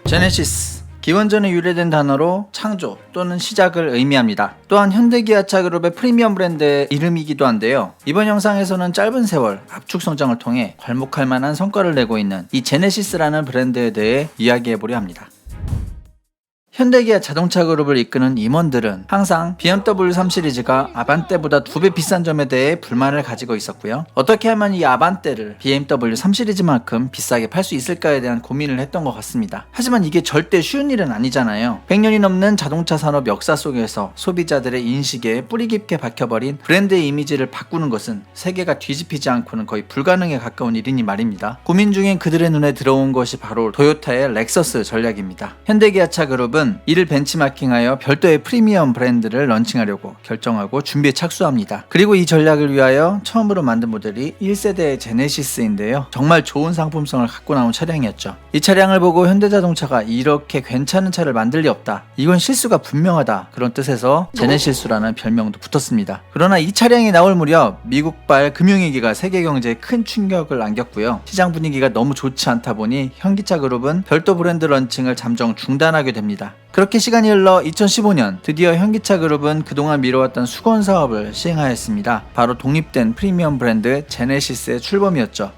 제네시스, 기원전에 유래된 단어로 창조 또는 시작을 의미합니다. 또한 현대기아차 그룹의 프리미엄 브랜드의 이름이기도 한데요. 이번 영상에서는 짧은 세월 압축 성장을 통해 괄목할 만한 성과를 내고 있는 이 제네시스라는 브랜드에 대해 이야기해보려 합니다. 현대기아 자동차 그룹을 이끄는 임원들은 항상 BMW 3 시리즈가 아반떼보다 2배 비싼 점에 대해 불만을 가지고 있었고요. 어떻게 하면 이 아반떼를 BMW 3 시리즈만큼 비싸게 팔 수 있을까에 대한 고민을 했던 것 같습니다. 하지만 이게 절대 쉬운 일은 아니잖아요. 100년이 넘는 자동차 산업 역사 속에서 소비자들의 인식에 뿌리 깊게 박혀버린 브랜드의 이미지를 바꾸는 것은 세계가 뒤집히지 않고는 거의 불가능에 가까운 일이니 말입니다. 고민 중인 그들의 눈에 들어온 것이 바로 토요타의 렉서스 전략입니다. 현대기아차 그룹은 이를 벤치마킹하여 별도의 프리미엄 브랜드를 런칭하려고 결정하고 준비에 착수합니다. 그리고 이 전략을 위하여 처음으로 만든 모델이 1세대의 제네시스인데요. 정말 좋은 상품성을 갖고 나온 차량이었죠. 이 차량을 보고 현대자동차가 이렇게 괜찮은 차를 만들 리 없다, 이건 실수가 분명하다, 그런 뜻에서 제네시스라는 별명도 붙었습니다. 그러나 이 차량이 나올 무렵 미국발 금융위기가 세계 경제에 큰 충격을 안겼고요. 시장 분위기가 너무 좋지 않다 보니 현기차 그룹은 별도 브랜드 런칭을 잠정 중단하게 됩니다. 그렇게 시간이 흘러 2015년 드디어 현기차 그룹은 그동안 미뤄왔던 수건 사업을 시행하였습니다. 바로 독립된 프리미엄 브랜드 제네시스의 출범이었죠.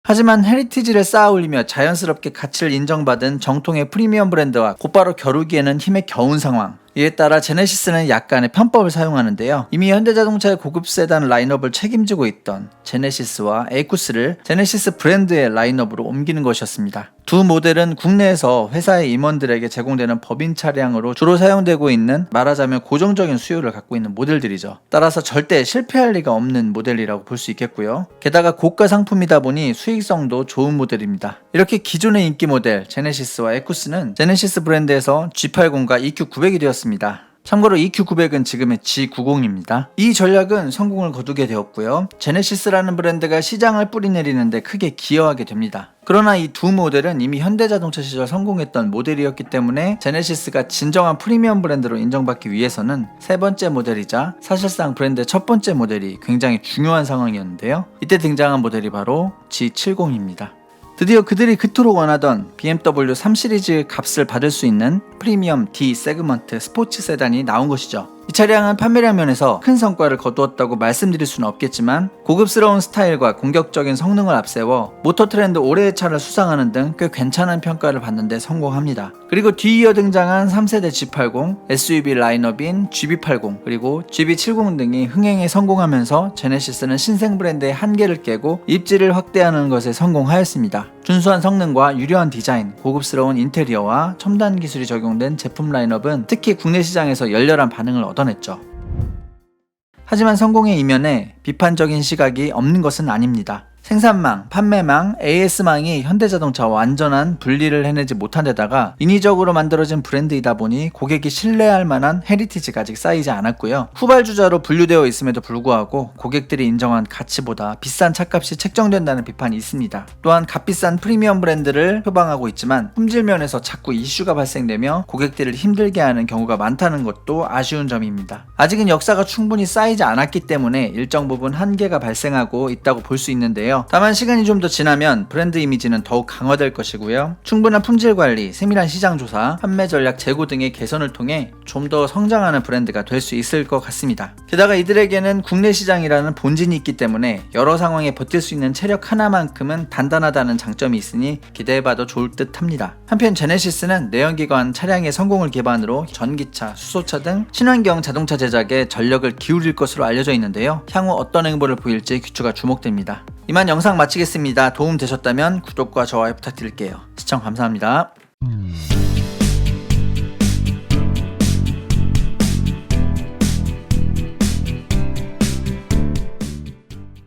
하지만 헤리티지를 쌓아 올리며 자연스럽게 가치를 인정받은 정통의 프리미엄 브랜드와 곧바로 겨루기에는 힘에 겨운 상황. 이에 따라 제네시스는 약간의 편법을 사용하는데요. 이미 현대자동차의 고급 세단 라인업을 책임지고 있던 제네시스와 에이쿠스를 제네시스 브랜드의 라인업으로 옮기는 것이었습니다. 두 모델은 국내에서 회사의 임원들에게 제공되는 법인 차량으로 주로 사용되고 있는, 말하자면 고정적인 수요를 갖고 있는 모델들이죠. 따라서 절대 실패할 리가 없는 모델이라고 볼 수 있겠고요. 게다가 고가 상품이다 보니 수익성도 좋은 모델입니다. 이렇게 기존의 인기 모델 제네시스와 에쿠스는 제네시스 브랜드에서 G80과 EQ900이 되었습니다. 참고로 EQ900은 지금의 G90입니다. 이 전략은 성공을 거두게 되었고요. 제네시스라는 브랜드가 시장을 뿌리내리는데 크게 기여하게 됩니다. 그러나 이 두 모델은 이미 현대자동차 시절 성공했던 모델이었기 때문에 제네시스가 진정한 프리미엄 브랜드로 인정받기 위해서는 세 번째 모델이자 사실상 브랜드의 첫 번째 모델이 굉장히 중요한 상황이었는데요. 이때 등장한 모델이 바로 G70입니다. 드디어 그들이 그토록 원하던 BMW 3 시리즈 값을 받을 수 있는 프리미엄 D 세그먼트 스포츠 세단이 나온 것이죠. 이 차량은 판매량 면에서 큰 성과를 거두었다고 말씀드릴 수는 없겠지만 고급스러운 스타일과 공격적인 성능을 앞세워 모터트렌드 올해의 차를 수상하는 등 꽤 괜찮은 평가를 받는데 성공합니다. 그리고 뒤이어 등장한 3세대 G80, SUV 라인업인 GB80, 그리고 GB70 등이 흥행에 성공하면서 제네시스는 신생 브랜드의 한계를 깨고 입지를 확대하는 것에 성공하였습니다. 준수한 성능과 유려한 디자인, 고급스러운 인테리어와 첨단 기술이 적용된 제품 라인업은 특히 국내 시장에서 열렬한 반응을 얻어냈죠. 하지만 성공의 이면에 비판적인 시각이 없는 것은 아닙니다. 생산망, 판매망, AS망이 현대자동차와 완전한 분리를 해내지 못한 데다가 인위적으로 만들어진 브랜드이다 보니 고객이 신뢰할 만한 헤리티지가 아직 쌓이지 않았고요. 후발주자로 분류되어 있음에도 불구하고 고객들이 인정한 가치보다 비싼 차값이 책정된다는 비판이 있습니다. 또한 값비싼 프리미엄 브랜드를 표방하고 있지만 품질 면에서 자꾸 이슈가 발생되며 고객들을 힘들게 하는 경우가 많다는 것도 아쉬운 점입니다. 아직은 역사가 충분히 쌓이지 않았기 때문에 일정 부분 한계가 발생하고 있다고 볼 수 있는데요. 다만 시간이 좀 더 지나면 브랜드 이미지는 더욱 강화될 것이고요. 충분한 품질 관리, 세밀한 시장 조사, 판매 전략 제고 등의 개선을 통해 좀 더 성장하는 브랜드가 될 수 있을 것 같습니다. 게다가 이들에게는 국내 시장이라는 본진이 있기 때문에 여러 상황에 버틸 수 있는 체력 하나만큼은 단단하다는 장점이 있으니 기대해봐도 좋을 듯 합니다. 한편 제네시스는 내연기관 차량의 성공을 기반으로 전기차, 수소차 등 친환경 자동차 제작에 전력을 기울일 것으로 알려져 있는데요. 향후 어떤 행보를 보일지 귀추가 주목됩니다. 이만 영상 마치겠습니다. 도움 되셨다면 구독과 좋아요 부탁드릴게요. 시청 감사합니다.